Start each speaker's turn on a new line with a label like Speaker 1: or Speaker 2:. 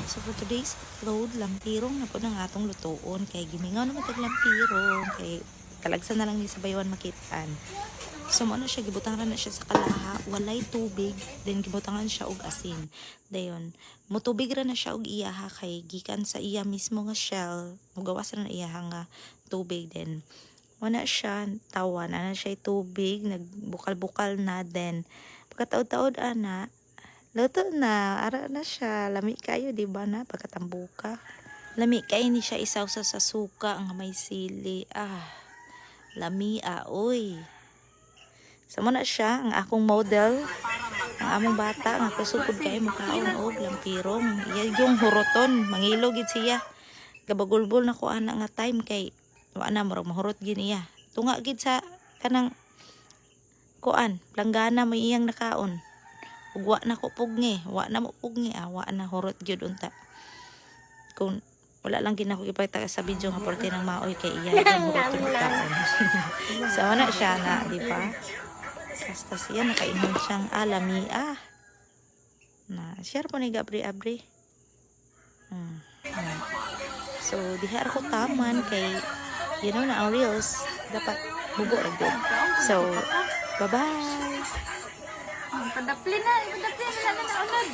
Speaker 1: So for today's upload, lampirong na po ng atong lutoon. Kay gimingaw naman tag lampirong. Kay talagsan na lang ni sa baywan makitaan. So mo na siya, gibutangan na siya sa kalaha. Walay tubig. Then gibutangan siya og asin. Dayon, mutubig ra na siya og iyaha kay gikan sa iya mismo nga shell. Mugawas ra na iyaha nga tubig. Then wala siya tawan. Ana siya tubig. Nagbukal-bukal na. Then pagkataod-taod ana. Luto na, ara na siya. Lami kayo, di ba na? Pagkatambuka. Lami kayo ni siya isaw sa suka ang may sili. Lami oy. Samo na siya, ang akong model, ang among bata, ang kusugod kayo mukhaon og lampirong. Iya yung huroton, mangilog gid siya. Gabagulbol na ko ana nga time kay wa na murag mahurot gid niya. Tunga gid sa kanang kuan, planggana mo iyang nakaon. Ug wa na ko pugngi, wa na mo pugngi, wa na hurot gyud unta. Kung wala lang ginako ipakita sa video nga porte ng maoy kay iya ang hurot ug kaon. So na siya na, di ba? Basta siya nakaingon siyang alami na share po ni Gabri. So diha ko taman kay you know na ang reels dapat bugo ra gyud. So bye bye.
Speaker 2: Padapli na, padapli na naunod.